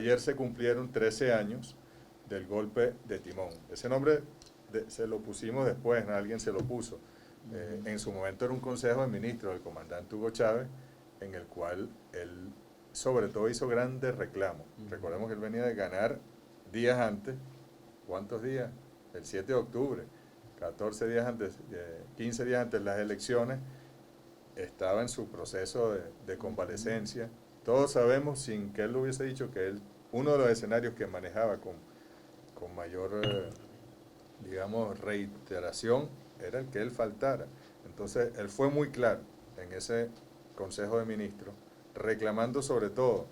ayer se cumplieron 13 años del golpe de timón. Ese nombre se lo pusimos después, ¿no? Alguien se lo puso. En su momento era un consejo de ministros del comandante Hugo Chávez, en el cual él sobre todo hizo grandes reclamos. Recordemos que él venía de ganar días antes. ¿Cuántos días? El 7 de octubre, 14 días antes, 15 días antes de las elecciones, estaba en su proceso de convalecencia. Todos sabemos, sin que él lo hubiese dicho, que él, uno de los escenarios que manejaba con mayor, digamos, reiteración, era el que él faltara. Entonces, él fue muy claro en ese Consejo de Ministros, reclamando sobre todo,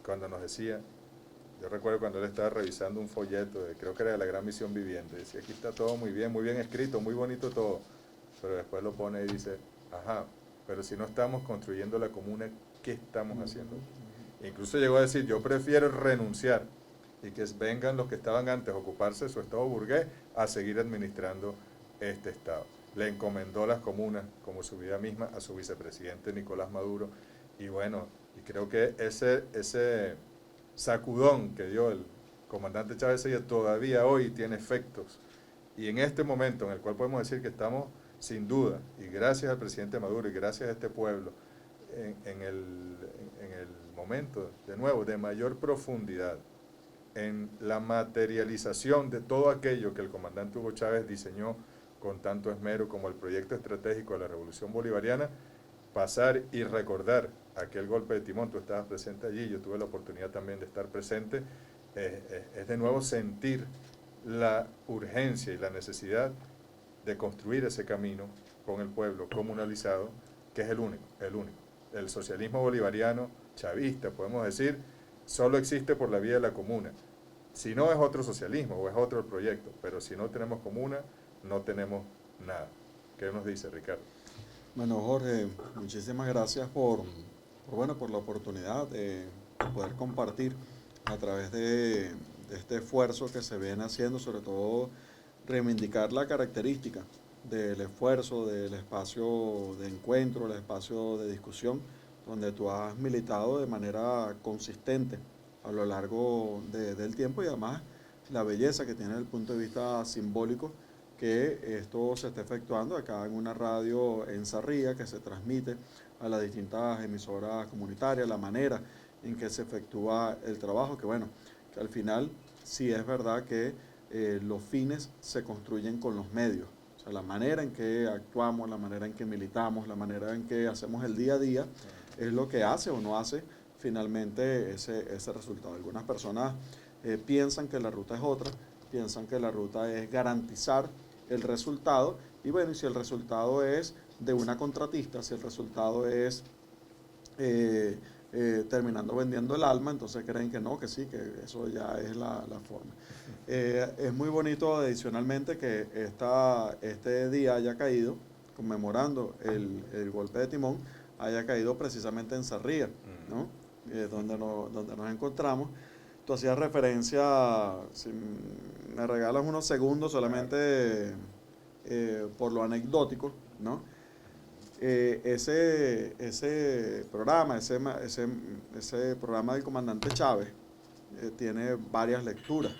cuando nos decía, yo recuerdo cuando él estaba revisando un folleto, creo que era de la Gran Misión Viviente, decía, aquí está todo muy bien escrito, muy bonito todo, pero después lo pone y dice, ajá, pero si no estamos construyendo la comuna, ¿qué estamos haciendo? Incluso llegó a decir, yo prefiero renunciar y que vengan los que estaban antes a ocuparse de su estado burgués a seguir administrando este estado. Le encomendó las comunas como su vida misma a su vicepresidente Nicolás Maduro, y bueno, y creo que ese sacudón que dio el comandante Chávez todavía hoy tiene efectos, y en este momento en el cual podemos decir que estamos sin duda, y gracias al presidente Maduro y gracias a este pueblo, en el momento de nuevo de mayor profundidad en la materialización de todo aquello que el comandante Hugo Chávez diseñó con tanto esmero como el proyecto estratégico de la Revolución Bolivariana, pasar y recordar aquel golpe de timón. Tú estabas presente allí, yo tuve la oportunidad también de estar presente, es de nuevo sentir la urgencia y la necesidad de construir ese camino con el pueblo comunalizado, que es el único. El socialismo bolivariano, chavista, podemos decir, solo existe por la vía de la comuna. Si no, es otro socialismo o es otro proyecto, pero si no tenemos comuna, no tenemos nada. ¿Qué nos dice, Ricardo? Bueno, Jorge, muchísimas gracias por la oportunidad de poder compartir a través de este esfuerzo que se viene haciendo, sobre todo reivindicar la característica del esfuerzo, del espacio de encuentro, el espacio de discusión, donde tú has militado de manera consistente a lo largo del tiempo, y además la belleza que tiene desde el punto de vista simbólico que esto se está efectuando acá en una radio en Sarría, que se transmite a las distintas emisoras comunitarias, la manera en que se efectúa el trabajo, que bueno, que al final sí es verdad que los fines se construyen con los medios. O sea, la manera en que actuamos, la manera en que militamos, la manera en que hacemos el día a día, es lo que hace o no hace finalmente ese resultado. Algunas personas piensan que la ruta es otra, piensan que la ruta es garantizar el resultado, y bueno, y si el resultado es de una contratista, si el resultado es terminando vendiendo el alma, entonces creen que no, que sí, que eso ya es la forma. Es muy bonito adicionalmente que este día haya caído, conmemorando el golpe de timón, haya caído precisamente en Sarría, ¿no? Donde nos encontramos. Tú hacías referencia, si me regalas unos segundos solamente por lo anecdótico, ¿no? Ese programa, ese programa del comandante Chávez tiene varias lecturas.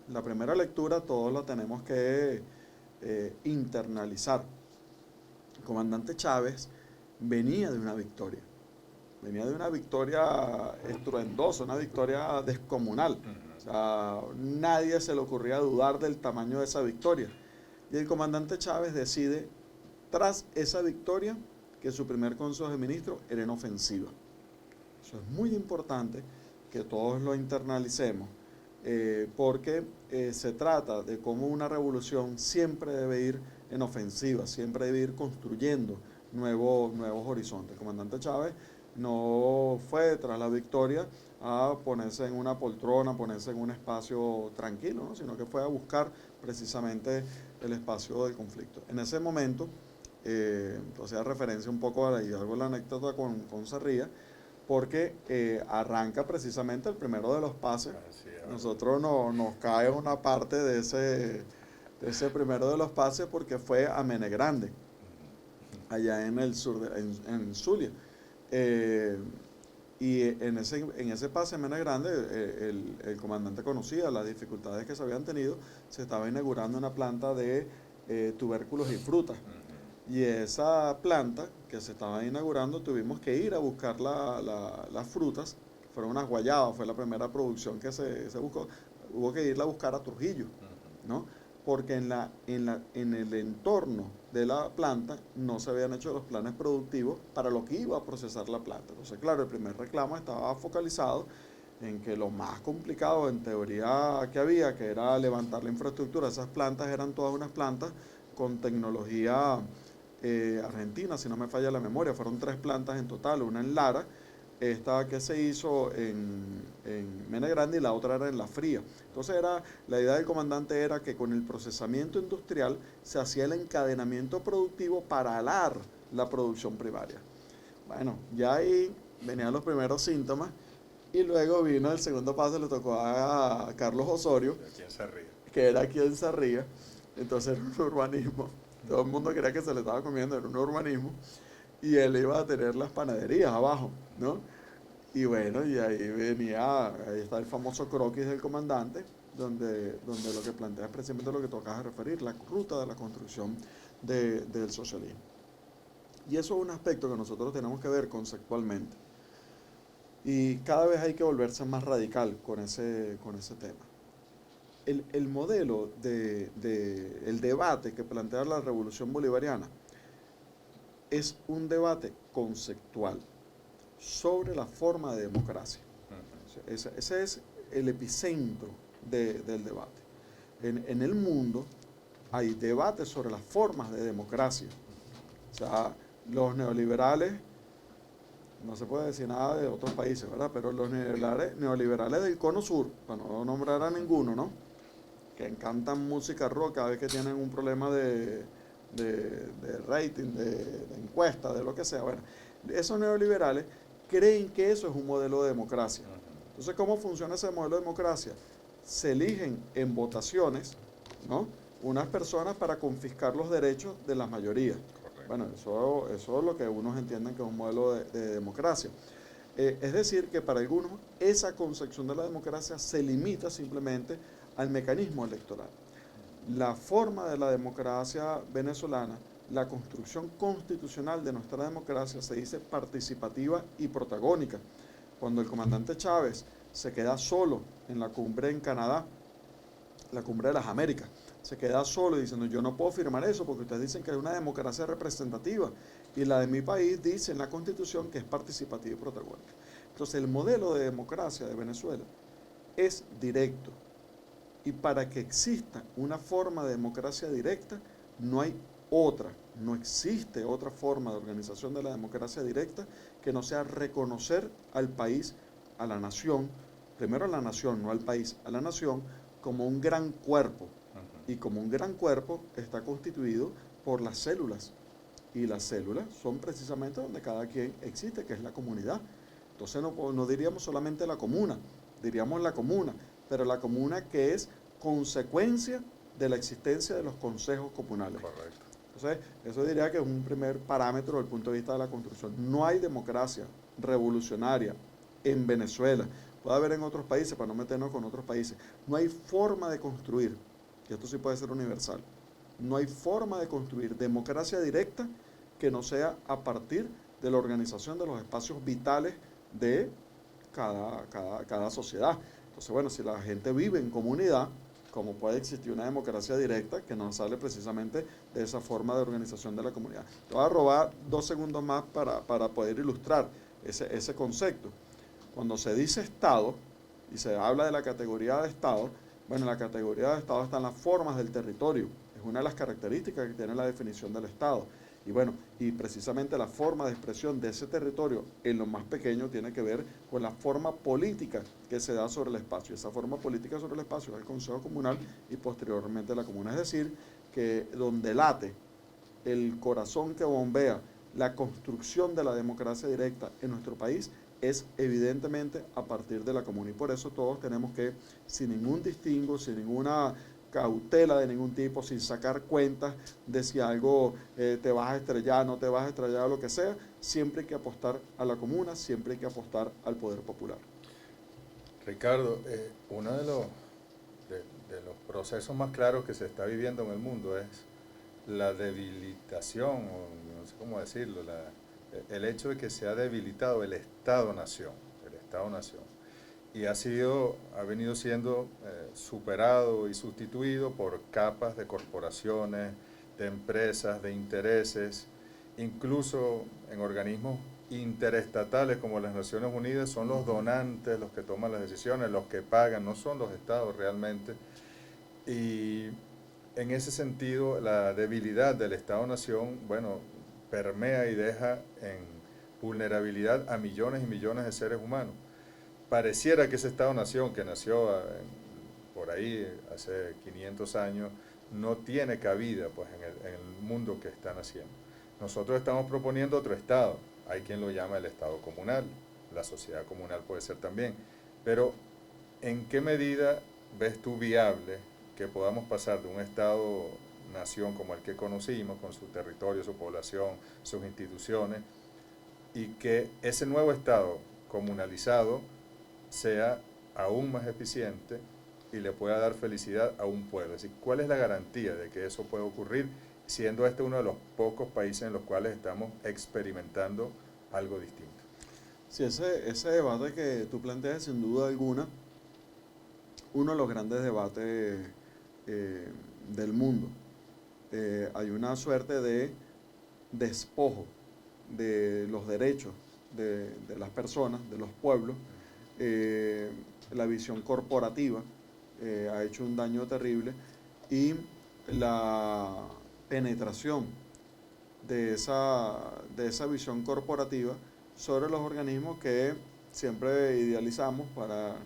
La primera lectura todos la tenemos que internalizar. El comandante Chávez venía de una victoria estruendosa, una victoria descomunal. O sea, nadie se le ocurría dudar del tamaño de esa victoria. Y el comandante Chávez decide, tras esa victoria, que su primer consejo de ministros era en ofensiva. Eso es muy importante que todos lo internalicemos, porque se trata de cómo una revolución siempre debe ir en ofensiva, siempre debe ir construyendo nuevos horizontes. El comandante Chávez no fue tras la victoria a ponerse en una poltrona, ponerse en un espacio tranquilo, ¿no? Sino que fue a buscar precisamente el espacio del conflicto. En ese momento, entonces da referencia un poco a la anécdota con Sarría, porque arranca precisamente el primero de los pases. Nosotros nos cae una parte de ese primero de los pases, porque fue a Mene allá en el sur, en Zulia. Y en ese pase en Mena Grande, el comandante conocía las dificultades que se habían tenido. Se estaba inaugurando una planta de tubérculos y frutas. Y esa planta que se estaba inaugurando, tuvimos que ir a buscar las frutas. Fueron unas guayabas, fue la primera producción que se buscó. Hubo que irla a buscar a Trujillo, ¿no? Porque en el entorno de la planta no se habían hecho los planes productivos para lo que iba a procesar la planta. Entonces, claro, el primer reclamo estaba focalizado en que lo más complicado en teoría que había, que era levantar la infraestructura. Esas plantas eran todas unas plantas con tecnología argentina, si no me falla la memoria. Fueron 3 plantas en total, una en Lara, esta que se hizo en Mena Grande y la otra era en La Fría. Entonces la idea del comandante era que con el procesamiento industrial se hacía el encadenamiento productivo para alar la producción primaria. Bueno, ya ahí venían los primeros síntomas y luego vino el segundo paso, le tocó a Carlos Osorio, que era aquí en Sarría. Entonces era un urbanismo, todo el mundo creía que se le estaba comiendo, era un urbanismo, y él iba a tener las panaderías abajo, ¿no? Y bueno, y ahí está el famoso croquis del comandante, donde lo que plantea es precisamente lo que tú acabas de referir, la ruta de la construcción del socialismo. Y eso es un aspecto que nosotros tenemos que ver conceptualmente. Y cada vez hay que volverse más radical con ese tema. El modelo el debate que plantea la revolución bolivariana es un debate conceptual sobre la forma de democracia. Ese es el epicentro del debate. En el mundo hay debates sobre las formas de democracia. O sea, los neoliberales, no se puede decir nada de otros países, ¿verdad? Pero los neoliberales del Cono Sur, para no nombrar a ninguno, ¿no? Que encantan música rock cada vez que tienen un problema de rating, de encuesta, de lo que sea. Bueno, esos neoliberales creen que eso es un modelo de democracia. Entonces, ¿cómo funciona ese modelo de democracia? Se eligen en votaciones, ¿no?, unas personas para confiscar los derechos de las mayorías. Bueno, eso es lo que unos entienden que es un modelo de democracia. Es decir, que para algunos esa concepción de la democracia se limita simplemente al mecanismo electoral. La forma de la democracia venezolana, la construcción constitucional de nuestra democracia se dice participativa y protagónica. Cuando el comandante Chávez se queda solo en la cumbre en Canadá, la cumbre de las Américas, se queda solo diciendo yo no puedo firmar eso porque ustedes dicen que hay una democracia representativa y la de mi país dice en la Constitución que es participativa y protagónica. Entonces el modelo de democracia de Venezuela es directo. Y para que exista una forma de democracia directa, no hay otra, no existe otra forma de organización de la democracia directa que no sea reconocer al país, a la nación, primero a la nación, no al país, a la nación, como un gran cuerpo. Y como un gran cuerpo está constituido por las células. Y las células son precisamente donde cada quien existe, que es la comunidad. Entonces no diríamos solamente la comuna, diríamos la comuna, pero la comuna que es consecuencia de la existencia de los consejos comunales. Correcto. Entonces, eso diría que es un primer parámetro desde el punto de vista de la construcción. No hay democracia revolucionaria en Venezuela. Puede haber en otros países, para no meternos con otros países. No hay forma de construir, y esto sí puede ser universal, no hay forma de construir democracia directa que no sea a partir de la organización de los espacios vitales de cada sociedad. Entonces, bueno, si la gente vive en comunidad, ¿cómo puede existir una democracia directa que no sale precisamente de esa forma de organización de la comunidad? Te voy a robar 2 segundos más para poder ilustrar ese concepto. Cuando se dice Estado y se habla de la categoría de Estado, bueno, en la categoría de Estado están las formas del territorio. Es una de las características que tiene la definición del Estado. Y bueno, y precisamente la forma de expresión de ese territorio en lo más pequeño tiene que ver con la forma política que se da sobre el espacio. Esa forma política sobre el espacio es el Consejo Comunal y posteriormente la Comuna. Es decir, que donde late el corazón que bombea la construcción de la democracia directa en nuestro país es evidentemente a partir de la comuna. Y por eso todos tenemos que, sin ningún distingo, sin ninguna cautela de ningún tipo, sin sacar cuentas de si algo te vas a estrellar, no te vas a estrellar, o lo que sea. Siempre hay que apostar a la comuna, siempre hay que apostar al poder popular. Ricardo, uno de los procesos más claros que se está viviendo en el mundo es la debilitación, o no sé cómo decirlo, el hecho de que se ha debilitado el Estado-Nación, el Estado-Nación, y ha venido siendo superado y sustituido por capas de corporaciones, de empresas, de intereses, incluso en organismos interestatales como las Naciones Unidas son los donantes los que toman las decisiones, los que pagan, no son los estados realmente. Y en ese sentido, la debilidad del Estado-Nación, bueno, permea y deja en vulnerabilidad a millones y millones de seres humanos. Pareciera que ese Estado-Nación que nació por ahí hace 500 años no tiene cabida pues, en el mundo que están haciendo. Nosotros estamos proponiendo otro Estado. Hay quien lo llama el Estado comunal, la sociedad comunal puede ser también. Pero, ¿en qué medida ves tú viable que podamos pasar de un Estado-nación como el que conocimos, con su territorio, su población, sus instituciones, y que ese nuevo Estado comunalizado sea aún más eficiente y le pueda dar felicidad a un pueblo? Es decir, ¿cuál es la garantía de que eso puede ocurrir, siendo este uno de los pocos países en los cuales estamos experimentando algo distinto? Sí, ese debate que tú planteas, sin duda alguna, uno de los grandes debates del mundo. Hay una suerte de despojo de los derechos de las personas, de los pueblos. La visión corporativa ha hecho un daño terrible y la penetración de esa visión corporativa sobre los organismos que siempre idealizamos para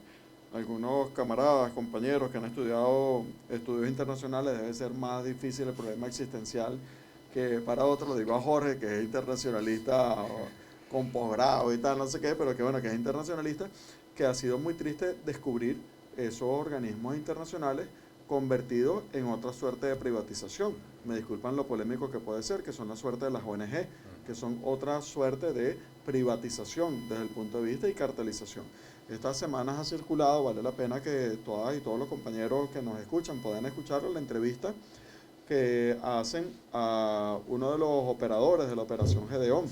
algunos camaradas, compañeros que han estudiado estudios internacionales. Debe ser más difícil el problema existencial que para otros. Lo digo a Jorge, que es internacionalista con posgrado y tal, no sé qué, pero que bueno, que es internacionalista, que ha sido muy triste descubrir esos organismos internacionales convertidos en otra suerte de privatización. Me disculpan lo polémico que puede ser, que son la suerte de las ONG, que son otra suerte de privatización desde el punto de vista y cartelización. Estas semanas ha circulado, vale la pena que todas y todos los compañeros que nos escuchan puedan escucharlo, la entrevista que hacen a uno de los operadores de la operación Gedeón.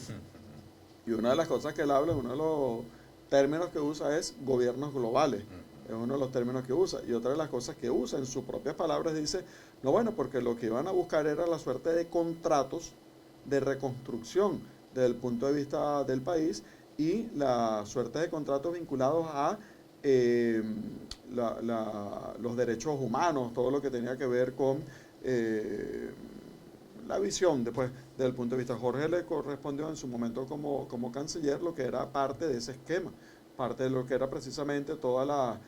Y una de las cosas que él habla, uno de los términos que usa es gobiernos globales. Es uno de los términos que usa. Y otra de las cosas que usa en sus propias palabras dice, no, bueno, porque lo que iban a buscar era la suerte de contratos de reconstrucción desde el punto de vista del país y la suerte de contratos vinculados a los derechos humanos, todo lo que tenía que ver con la visión después desde el punto de vista. Jorge le correspondió en su momento como canciller lo que era parte de ese esquema, parte de lo que era precisamente toda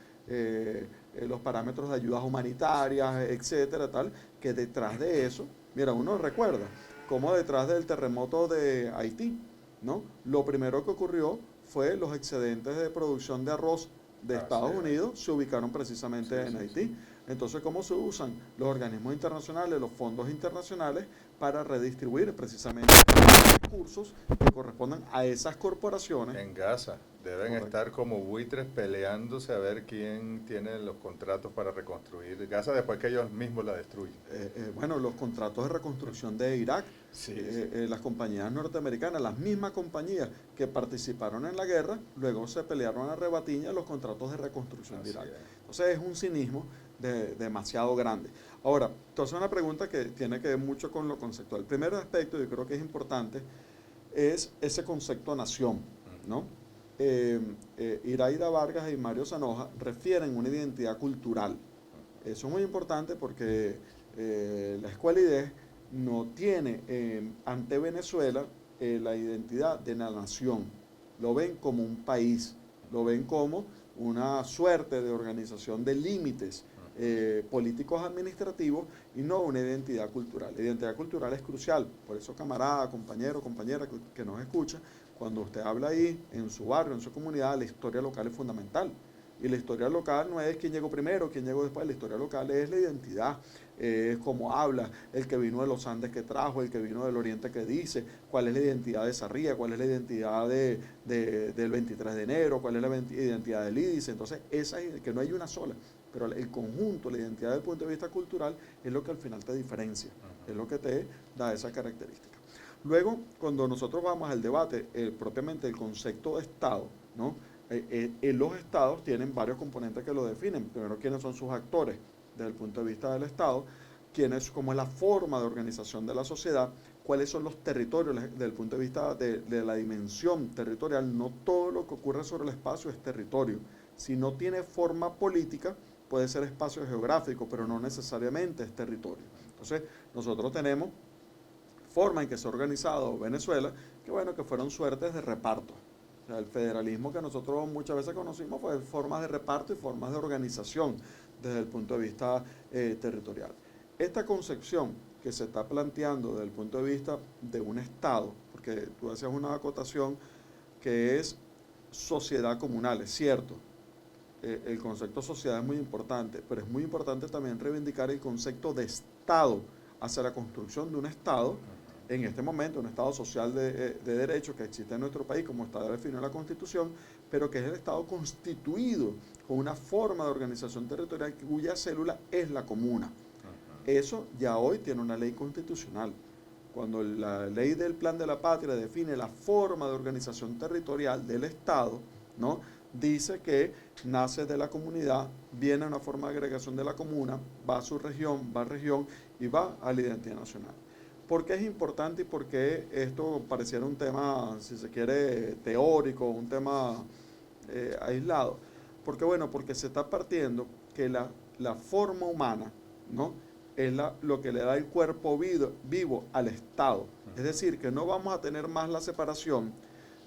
los parámetros de ayudas humanitarias, etcétera, tal, que detrás de eso, mira, uno recuerda cómo detrás del terremoto de Haití, ¿no? Lo primero que ocurrió fue los excedentes de producción de arroz de Estados Unidos se ubicaron precisamente en Haití. Entonces, ¿cómo se usan los organismos internacionales, los fondos internacionales para redistribuir precisamente los recursos que correspondan a esas corporaciones? En Gaza deben Correcto. estar como buitres peleándose a ver quién tiene los contratos para reconstruir Gaza después que ellos mismos la destruyen. Bueno, los contratos de reconstrucción de Irak, las compañías norteamericanas, las mismas compañías que participaron en la guerra, luego se pelearon a rebatiña los contratos de reconstrucción de Irak. Entonces es un cinismo demasiado grande. Ahora, entonces una pregunta que tiene que ver mucho con lo conceptual. El primer aspecto, yo creo que es importante, es ese concepto nación, ¿no? Iraida Vargas y Mario Zanoja refieren una identidad cultural. Eso es muy importante porque la escuela IDES no tiene ante Venezuela la identidad de la nación. Lo ven como un país, lo ven como una suerte de organización de límites políticos administrativos y no una identidad cultural. La identidad cultural es crucial, por eso camarada, compañero, compañera que nos escucha, cuando usted habla ahí en su barrio, en su comunidad, la historia local es fundamental. Y la historia local no es quién llegó primero, quién llegó después, la historia local es la identidad, es cómo habla, el que vino de los Andes que trajo, el que vino del Oriente que dice, cuál es la identidad de Sarria, cuál es la identidad del 23 de enero, cuál es la identidad del IDICE. Entonces, esa, que no hay una sola, pero el conjunto, la identidad desde el punto de vista cultural es lo que al final te diferencia, es lo que te da esa característica. Luego, cuando nosotros vamos al debate, propiamente el concepto de Estado, ¿no? Los estados tienen varios componentes que lo definen. Primero, quiénes son sus actores desde el punto de vista del Estado, cómo es la forma de organización de la sociedad, cuáles son los territorios desde el punto de vista de la dimensión territorial. No todo lo que ocurre sobre el espacio es territorio. Si no tiene forma política, puede ser espacio geográfico, pero no necesariamente es territorio. Entonces, nosotros tenemos forma en que se ha organizado Venezuela, que bueno, que fueron suertes de reparto. O sea, el federalismo que nosotros muchas veces conocimos fue formas de reparto y formas de organización desde el punto de vista territorial. Esta concepción que se está planteando desde el punto de vista de un Estado, porque tú hacías una acotación que es sociedad comunal, es cierto, el concepto sociedad es muy importante, pero es muy importante también reivindicar el concepto de Estado hacia la construcción de un Estado, en este momento, un Estado social de derecho que existe en nuestro país, como está definido en la Constitución, pero que es el Estado constituido con una forma de organización territorial cuya célula es la comuna. Eso ya hoy tiene una ley constitucional. Cuando la ley del Plan de la Patria define la forma de organización territorial del Estado, ¿no?, dice que nace de la comunidad, viene a una forma de agregación de la comuna, va a su región, va a región y va a la identidad nacional. ¿Por qué es importante y por qué esto pareciera un tema, si se quiere, teórico, un tema aislado? Porque bueno, porque se está partiendo que la forma humana, ¿no?, es lo que le da el cuerpo vivo al Estado. Es decir, que no vamos a tener más la separación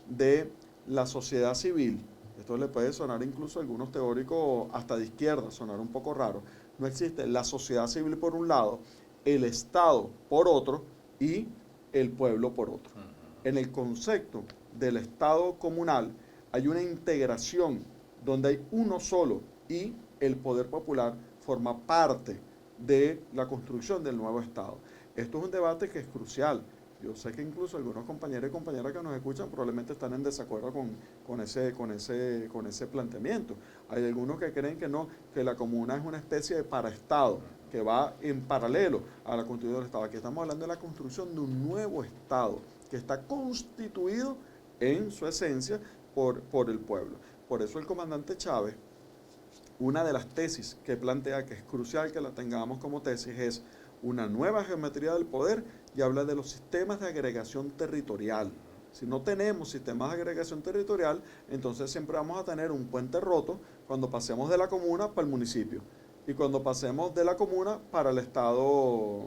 de la sociedad civil. Esto le puede sonar incluso a algunos teóricos hasta de izquierda, sonar un poco raro. No existe la sociedad civil por un lado, el Estado por otro y el pueblo por otro. En el concepto del Estado comunal hay una integración donde hay uno solo y el poder popular forma parte de la construcción del nuevo Estado. Esto es un debate que es crucial. Yo sé que incluso algunos compañeros y compañeras que nos escuchan probablemente están en desacuerdo con ese planteamiento. Hay algunos que creen que no, que la comuna es una especie de paraestado, que va en paralelo a la construcción del Estado. Aquí estamos hablando de la construcción de un nuevo Estado, que está constituido en su esencia por el pueblo. Por eso el comandante Chávez, una de las tesis que plantea, que es crucial que la tengamos como tesis, es una nueva geometría del poder y habla de los sistemas de agregación territorial. Si no tenemos sistemas de agregación territorial, entonces siempre vamos a tener un puente roto cuando pasemos de la comuna para el municipio y cuando pasemos de la comuna para el estado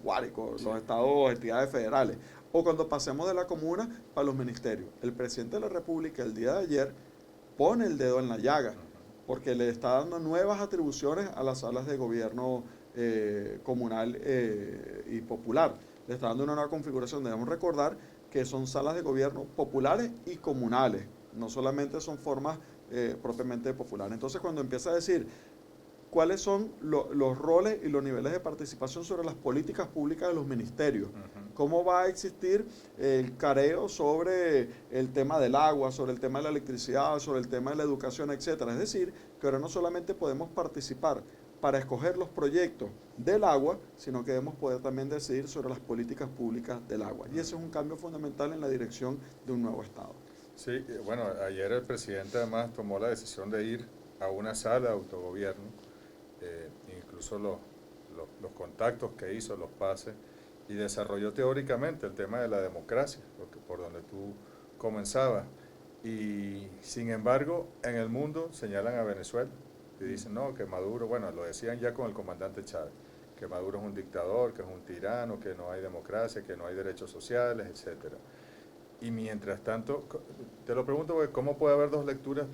guárico, los estados, entidades federales, o cuando pasemos de la comuna para los ministerios. El presidente de la República el día de ayer pone el dedo en la llaga porque le está dando nuevas atribuciones a las salas de gobierno comunal y popular. Le está dando una nueva configuración. Debemos recordar que son salas de gobierno populares y comunales, no solamente son formas propiamente populares. Entonces, cuando empieza a decir cuáles son los roles y los niveles de participación sobre las políticas públicas de los ministerios, cómo va a existir el careo sobre el tema del agua, sobre el tema de la electricidad, sobre el tema de la educación, etcétera. Es decir, que ahora no solamente podemos participar para escoger los proyectos del agua, sino que debemos poder también decidir sobre las políticas públicas del agua. Y ese es un cambio fundamental en la dirección de un nuevo Estado. Sí, bueno, ayer el presidente además tomó la decisión de ir a una sala de autogobierno, incluso los contactos que hizo, los pases, y desarrolló teóricamente el tema de la democracia, por donde tú comenzabas. Y sin embargo, en el mundo señalan a Venezuela y dicen, no, que Maduro, bueno, lo decían ya con el comandante Chávez, que Maduro es un dictador, que es un tirano, que no hay democracia, que no hay derechos sociales, etcétera. Y mientras tanto, te lo pregunto, porque ¿cómo puede haber dos lecturas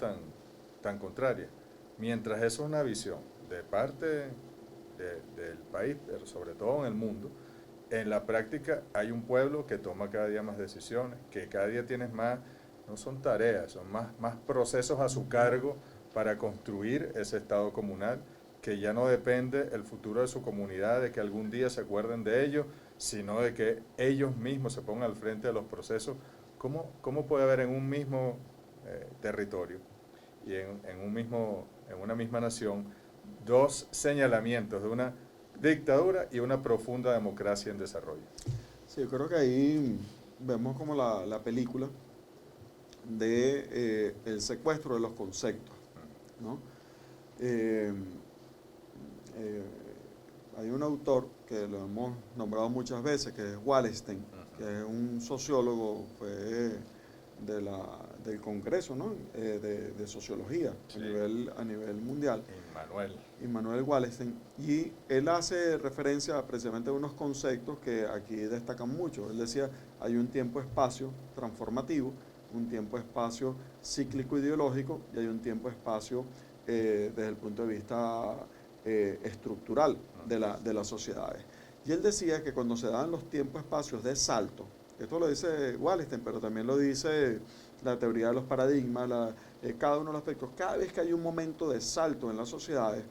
tan contrarias? Mientras eso es una visión de parte del país, pero sobre todo en el mundo, en la práctica hay un pueblo que toma cada día más decisiones, que cada día tienes más, no son tareas, son más procesos a su cargo para construir ese Estado comunal, que ya no depende el futuro de su comunidad, de que algún día se acuerden de ellos, sino de que ellos mismos se pongan al frente de los procesos. ¿Cómo puede haber en un mismo territorio y en una misma nación dos señalamientos de una dictadura y una profunda democracia en desarrollo? Sí, yo creo que ahí vemos como la película de el secuestro de los conceptos, ¿no? Eh, eh, Hay un autor que lo hemos nombrado muchas veces, que es Wallerstein, que es un sociólogo, fue del Congreso, ¿no? De Sociología, sí, a nivel mundial. Immanuel Wallerstein. Y él hace referencia precisamente a unos conceptos que aquí destacan mucho. Él decía, hay un tiempo-espacio transformativo, un tiempo-espacio cíclico ideológico y hay un tiempo-espacio desde el punto de vista estructural de las sociedades. Y él decía que cuando se dan los tiempos-espacios de salto, esto lo dice Wallerstein, pero también lo dice la teoría de los paradigmas, cada uno de los aspectos, cada vez que hay un momento de salto en las sociedades,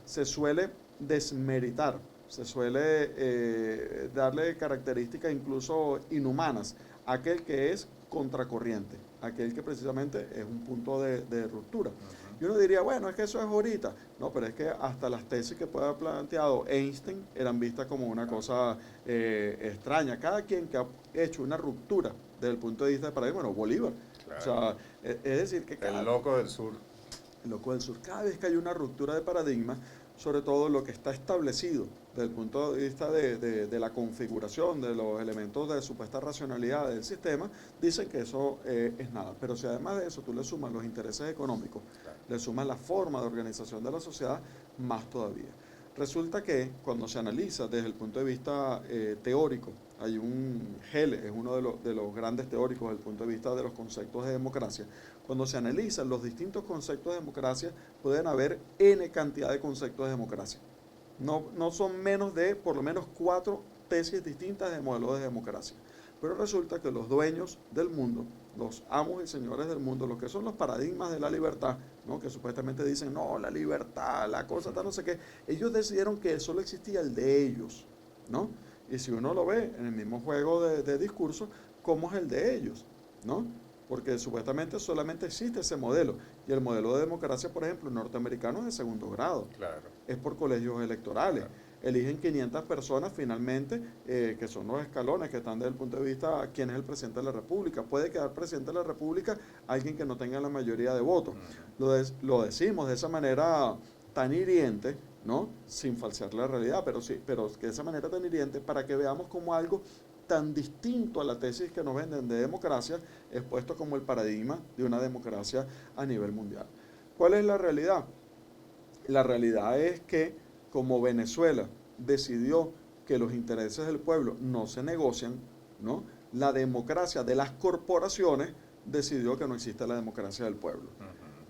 se suele desmeritar, se suele darle características incluso inhumanas a aquel que es contracorriente, aquel que precisamente es un punto de ruptura. Y uno diría, bueno, es que eso es ahorita. No, pero es que hasta las tesis que puede haber planteado Einstein eran vistas como una cosa extraña. Cada quien que ha hecho una ruptura desde el punto de vista de paradigma, bueno, Bolívar. Claro. O sea, es decir que el loco del sur. El loco del sur. Cada vez que hay una ruptura de paradigma, sobre todo lo que está establecido desde el punto de vista de la configuración de los elementos de supuesta racionalidad del sistema, dicen que eso es nada. Pero si además de eso tú le sumas los intereses económicos, le sumas la forma de organización de la sociedad, más todavía. Resulta que cuando se analiza desde el punto de vista teórico, hay Helle es uno de los grandes teóricos desde el punto de vista de los conceptos de democracia. Cuando se analizan los distintos conceptos de democracia, pueden haber N cantidad de conceptos de democracia. No son menos de por lo menos 4 tesis distintas de modelos de democracia. Pero resulta que los dueños del mundo, los amos y señores del mundo, los que son los paradigmas de la libertad, ¿no? Que supuestamente dicen, no, la libertad, la cosa tal, no sé qué, ellos decidieron que solo existía el de ellos, ¿no? Y si uno lo ve en el mismo juego de discurso, ¿cómo es el de ellos? ¿No? Porque supuestamente solamente existe ese modelo. Y el modelo de democracia, por ejemplo, norteamericano es de segundo grado. Claro. Es por colegios electorales. Claro. Eligen 500 personas finalmente, que son los escalones que están desde el punto de vista quién es el presidente de la República. Puede quedar presidente de la República alguien que no tenga la mayoría de votos. Lo decimos de esa manera tan hiriente, ¿no? Sin falsear la realidad, pero sí, pero de esa manera tan hiriente para que veamos como algo tan distinto a la tesis que nos venden de democracia es puesto como el paradigma de una democracia a nivel mundial. ¿Cuál es la realidad? La realidad es que como Venezuela decidió que los intereses del pueblo no se negocian, ¿no? La democracia de las corporaciones decidió que no existe la democracia del pueblo.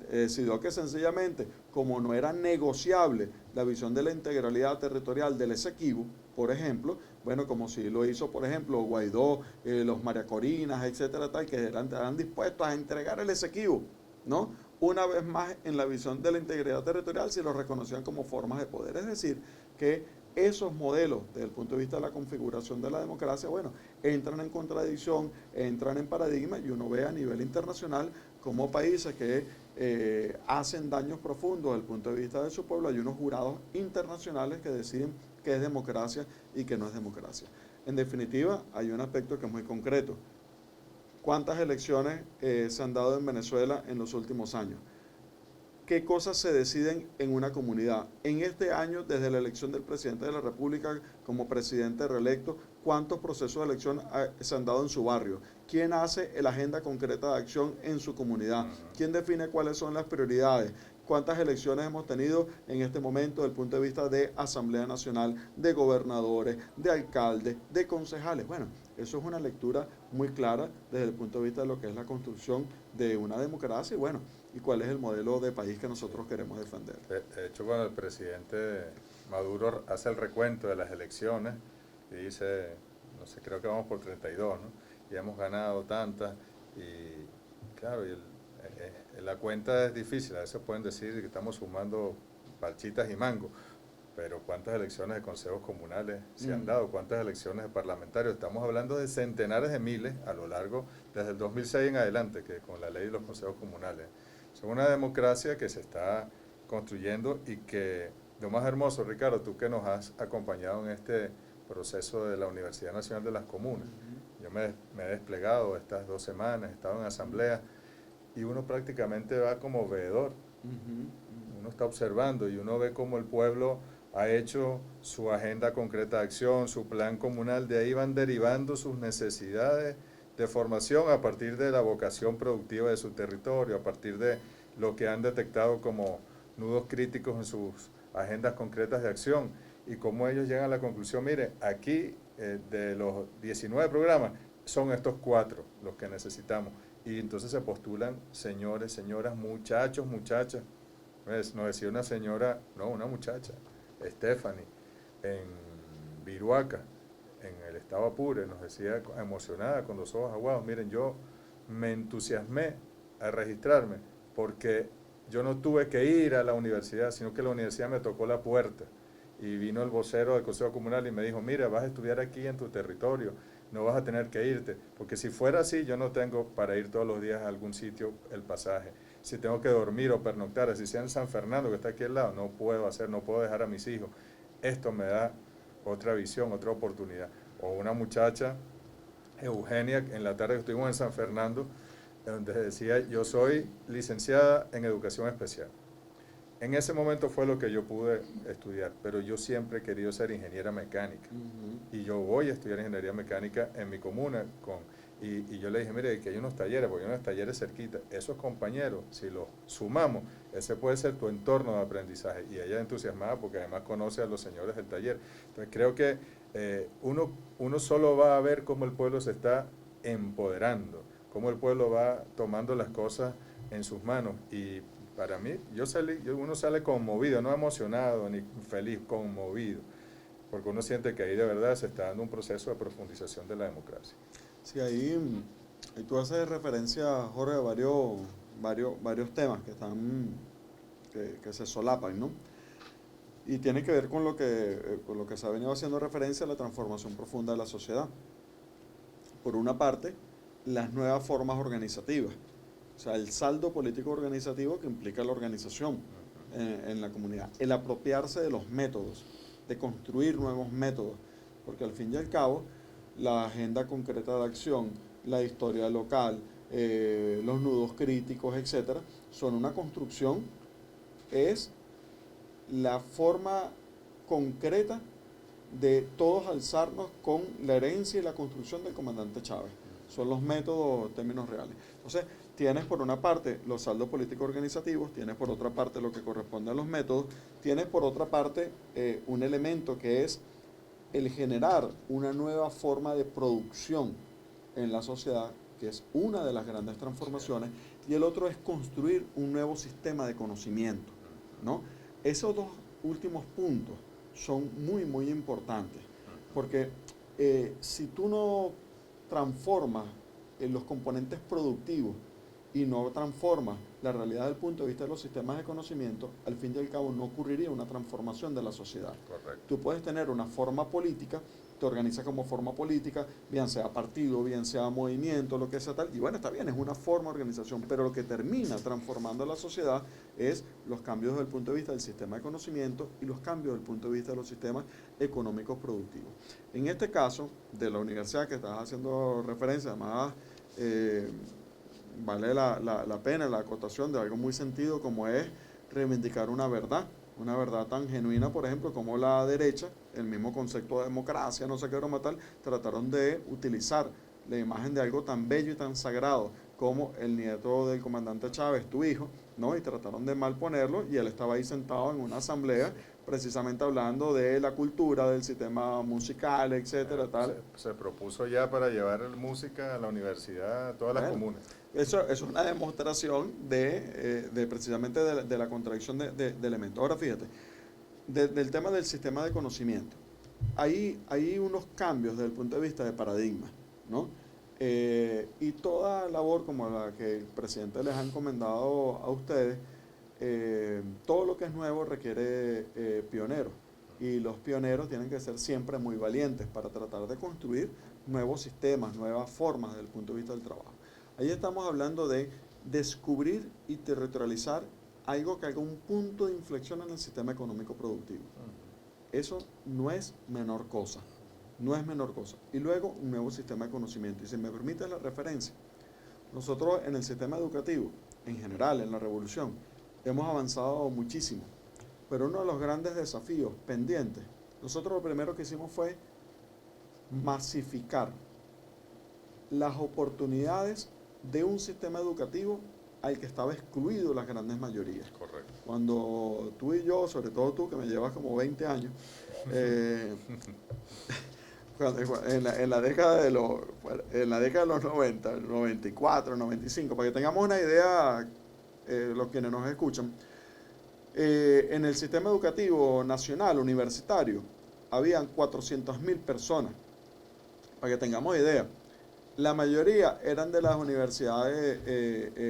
Decidió que sencillamente, como no era negociable la visión de la integralidad territorial del Esequibo, por ejemplo, bueno, como si lo hizo, por ejemplo, Guaidó, los María Corinas, etcétera, tal, que eran dispuestos a entregar el Esequibo, ¿no? Una vez más, en la visión de la integridad territorial, si lo reconocían como formas de poder. Es decir, que esos modelos, desde el punto de vista de la configuración de la democracia, bueno, entran en contradicción, entran en paradigma, y uno ve a nivel internacional como países que hacen daños profundos desde el punto de vista de su pueblo, hay unos jurados internacionales que deciden qué es democracia y qué no es democracia. En definitiva, hay un aspecto que es muy concreto. ¿Cuántas elecciones se han dado en Venezuela en los últimos años? ¿Qué cosas se deciden en una comunidad? En este año, desde la elección del presidente de la República como presidente reelecto, ¿cuántos procesos de elección se han dado en su barrio? ¿Quién hace la agenda concreta de acción en su comunidad? ¿Quién define cuáles son las prioridades? ¿Cuántas elecciones hemos tenido en este momento desde el punto de vista de Asamblea Nacional, de gobernadores, de alcaldes, de concejales? Bueno, eso es una lectura muy clara desde el punto de vista de lo que es la construcción de una democracia y bueno, y cuál es el modelo de país que nosotros queremos defender. De hecho, cuando el presidente Maduro hace el recuento de las elecciones y dice, no sé, creo que vamos por 32, ¿no? Y hemos ganado tantas y claro, y La cuenta es difícil, a veces pueden decir que estamos sumando parchitas y mango, pero ¿cuántas elecciones de consejos comunales se han dado? ¿Cuántas elecciones de parlamentarios? Estamos hablando de centenares de miles a lo largo, desde el 2006 en adelante, que con la ley de los consejos comunales. Es una democracia que se está construyendo y que, lo más hermoso, Ricardo, tú que nos has acompañado en este proceso de la Universidad Nacional de las Comunas. Yo me he desplegado estas 2 semanas, he estado en asamblea y uno prácticamente va como veedor. Uno está observando y uno ve cómo el pueblo ha hecho su agenda concreta de acción, su plan comunal, de ahí van derivando sus necesidades de formación a partir de la vocación productiva de su territorio, a partir de lo que han detectado como nudos críticos en sus agendas concretas de acción y cómo ellos llegan a la conclusión, mire, aquí de los 19 programas son estos 4 los que necesitamos y entonces se postulan señores, señoras, muchachos, muchachas. Nos decía una señora, no, una muchacha, Stephanie, en Viruaca, en el estado Apure, nos decía emocionada, con los ojos aguados, miren, yo me entusiasmé a registrarme porque yo no tuve que ir a la universidad, sino que la universidad me tocó la puerta y vino el vocero del Consejo Comunal y me dijo, mira, vas a estudiar aquí en tu territorio, no vas a tener que irte, porque si fuera así yo no tengo para ir todos los días a algún sitio el pasaje. Si tengo que dormir o pernoctar, así sea en San Fernando, que está aquí al lado, no puedo dejar a mis hijos. Esto me da otra visión, otra oportunidad. O una muchacha, Eugenia, en la tarde que estuvimos en San Fernando, donde decía, yo soy licenciada en educación especial. En ese momento fue lo que yo pude estudiar, pero yo siempre he querido ser ingeniera mecánica. Y yo voy a estudiar ingeniería mecánica en mi comuna y yo le dije, mire, que hay unos talleres, porque hay unos talleres cerquita. Esos compañeros, si los sumamos, ese puede ser tu entorno de aprendizaje. Y ella entusiasmada porque además conoce a los señores del taller. Entonces creo que uno solo va a ver cómo el pueblo se está empoderando, cómo el pueblo va tomando las cosas en sus manos. Y para mí, uno sale conmovido, no emocionado ni feliz, conmovido, porque uno siente que ahí de verdad se está dando un proceso de profundización de la democracia. Sí, ahí tú haces referencia, Jorge, a varios temas que se solapan, ¿no? Y tiene que ver con lo que se ha venido haciendo referencia a la transformación profunda de la sociedad. Por una parte, las nuevas formas organizativas, o sea, el saldo político organizativo que implica la organización en la comunidad, el apropiarse de los métodos, de construir nuevos métodos, porque al fin y al cabo, la agenda concreta de acción, la historia local, los nudos críticos, etcétera, son una construcción, es la forma concreta de todos alzarnos con la herencia y la construcción del comandante Chávez. Son los métodos, términos reales. Entonces, tienes por una parte los saldos políticos organizativos, tienes por otra parte lo que corresponde a los métodos, tienes por otra parte un elemento que es el generar una nueva forma de producción en la sociedad, que es una de las grandes transformaciones, y el otro es construir un nuevo sistema de conocimiento, ¿no? Esos 2 últimos puntos son muy, muy importantes, porque si tú no transformas los componentes productivos y no transformas la realidad desde el punto de vista de los sistemas de conocimiento, al fin y al cabo no ocurriría una transformación de la sociedad. Correcto. Tú puedes tener una forma política, te organizas como forma política, bien sea partido, bien sea movimiento, lo que sea tal, y bueno, está bien, es una forma de organización, pero lo que termina transformando la sociedad es los cambios desde el punto de vista del sistema de conocimiento y los cambios desde el punto de vista de los sistemas económicos productivos. En este caso, de la universidad que estás haciendo referencia, además, vale la pena la acotación de algo muy sentido como es reivindicar una verdad tan genuina, por ejemplo, como la derecha, el mismo concepto de democracia, no sé qué broma tal, trataron de utilizar la imagen de algo tan bello y tan sagrado como el nieto del comandante Chávez, tu hijo, ¿no? Y trataron de mal ponerlo y él estaba ahí sentado en una asamblea precisamente hablando de la cultura, del sistema musical, etcétera, tal. Se propuso ya para llevar música a la universidad, a todas las comunas. Eso es una demostración de precisamente de la contradicción de elementos. Ahora fíjate, del tema del sistema de conocimiento, hay unos cambios desde el punto de vista de paradigma, ¿no? Y Y toda labor como la que el presidente les ha encomendado a ustedes, todo lo que es nuevo requiere pioneros. Y los pioneros tienen que ser siempre muy valientes para tratar de construir nuevos sistemas, nuevas formas desde el punto de vista del trabajo. Ahí estamos hablando de descubrir y territorializar algo que haga un punto de inflexión en el sistema económico productivo. Eso no es menor cosa, no es menor cosa. Y luego un nuevo sistema de conocimiento. Y si me permite la referencia, nosotros en el sistema educativo, en general, en la revolución, hemos avanzado muchísimo. Pero uno de los grandes desafíos pendientes, nosotros lo primero que hicimos fue masificar las oportunidades de un sistema educativo al que estaba excluido las grandes mayorías. Correcto. Cuando tú y yo, sobre todo tú que me llevas como 20 años, en la década de los 90, 94, 95, para que tengamos una idea, los quienes nos escuchan, en el sistema educativo nacional, universitario, habían 400.000 personas, para que tengamos idea. La mayoría eran de las universidades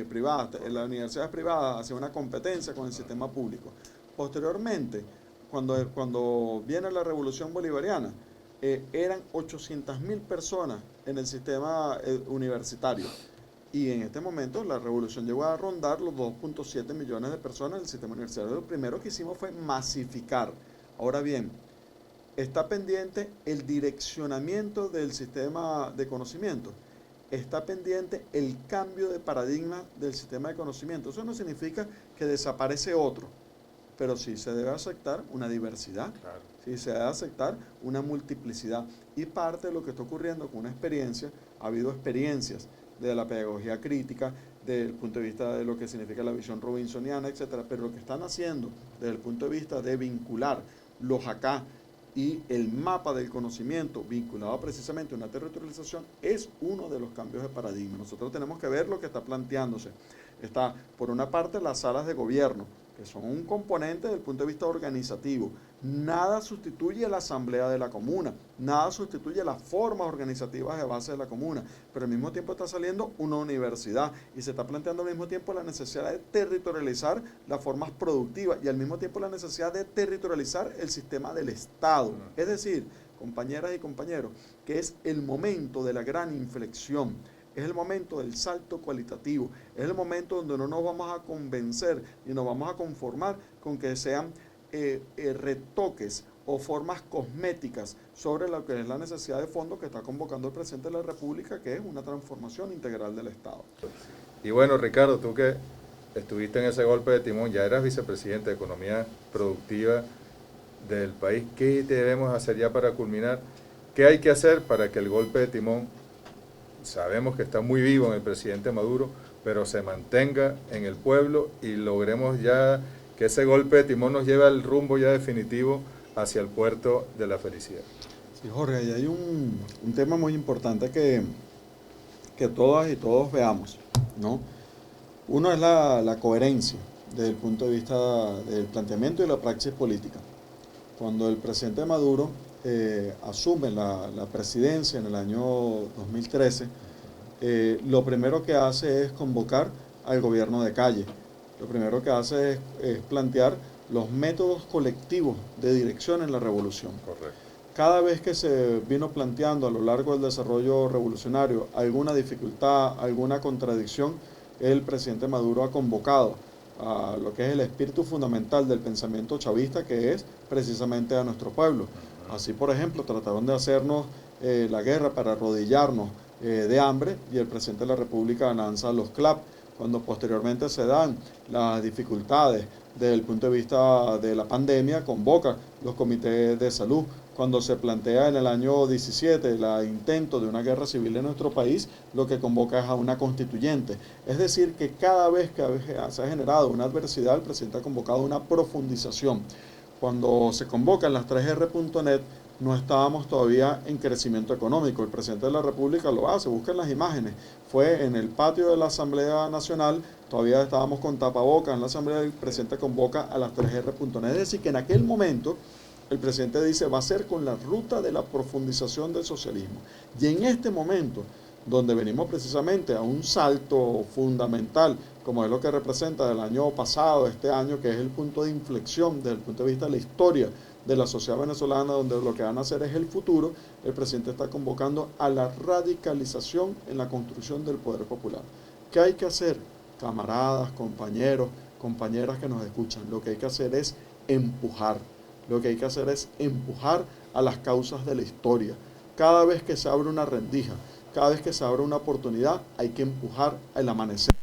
privadas. Las universidades privadas hacían una competencia con el sistema público. Posteriormente, cuando viene la Revolución Bolivariana, eran 800.000 personas en el sistema universitario. Y en este momento la revolución llegó a rondar los 2.7 millones de personas en el sistema universitario. Lo primero que hicimos fue masificar. Ahora bien, está pendiente el direccionamiento del sistema de conocimiento. Está pendiente el cambio de paradigma del sistema de conocimiento. Eso no significa que desaparece otro, pero sí se debe aceptar una diversidad, claro. Sí se debe aceptar una multiplicidad. Y parte de lo que está ocurriendo con una experiencia, ha habido experiencias de la pedagogía crítica, desde el punto de vista de lo que significa la visión robinsoniana, etcétera. Pero lo que están haciendo desde el punto de vista de vincular los acá y el mapa del conocimiento vinculado precisamente a una territorialización es uno de los cambios de paradigma. Nosotros tenemos que ver lo que está planteándose. Está, por una parte, las salas de gobierno, que son un componente desde el punto de vista organizativo. Nada sustituye la asamblea de la comuna, nada sustituye las formas organizativas de base de la comuna, pero al mismo tiempo está saliendo una universidad y se está planteando al mismo tiempo la necesidad de territorializar las formas productivas y al mismo tiempo la necesidad de territorializar el sistema del Estado. Es decir, compañeras y compañeros, que es el momento de la gran inflexión. Es el momento del salto cualitativo, es el momento donde no nos vamos a convencer y nos vamos a conformar con que sean retoques o formas cosméticas sobre lo que es la necesidad de fondo que está convocando el presidente de la República, que es una transformación integral del Estado. Y bueno, Ricardo, tú que estuviste en ese golpe de timón, ya eras vicepresidente de Economía Productiva del país, ¿qué debemos hacer ya para culminar? ¿Qué hay que hacer para que el golpe de timón, sabemos que está muy vivo en el presidente Maduro, pero se mantenga en el pueblo y logremos ya que ese golpe de timón nos lleve al rumbo ya definitivo hacia el puerto de la felicidad? Sí, Jorge, ahí hay un tema muy importante que todas y todos veamos, ¿no? Uno es la coherencia desde el punto de vista del planteamiento y la praxis política. Cuando el presidente Maduro asume la presidencia en el año 2013, lo primero que hace es convocar al gobierno de calle. Lo primero que hace es plantear los métodos colectivos de dirección en la revolución. Correcto. Cada vez que se vino planteando a lo largo del desarrollo revolucionario alguna dificultad, alguna contradicción, el presidente Maduro ha convocado a lo que es el espíritu fundamental del pensamiento chavista, que es precisamente a nuestro pueblo. Así, por ejemplo, trataron de hacernos la guerra para arrodillarnos de hambre y el presidente de la República lanza los CLAP. Cuando posteriormente se dan las dificultades desde el punto de vista de la pandemia, convoca los comités de salud. Cuando se plantea en el año 17 el intento de una guerra civil en nuestro país, lo que convoca es a una constituyente. Es decir, que cada vez que se ha generado una adversidad, el presidente ha convocado una profundización. Cuando se convocan las 3R.net, no estábamos todavía en crecimiento económico. El presidente de la República lo hace, busquen las imágenes. Fue en el patio de la Asamblea Nacional, todavía estábamos con tapabocas en la Asamblea, el presidente convoca a las 3R.net. Es decir, que en aquel momento el presidente dice, va a ser con la ruta de la profundización del socialismo. Y en este momento donde venimos precisamente a un salto fundamental, como es lo que representa del año pasado, este año, que es el punto de inflexión desde el punto de vista de la historia de la sociedad venezolana, donde lo que van a hacer es el futuro. El presidente está convocando a la radicalización en la construcción del poder popular. ¿Qué hay que hacer? Camaradas, compañeros, compañeras que nos escuchan, lo que hay que hacer es empujar. Lo que hay que hacer es empujar a las causas de la historia. Cada vez que se abre una rendija, cada vez que se abre una oportunidad, hay que empujar el amanecer.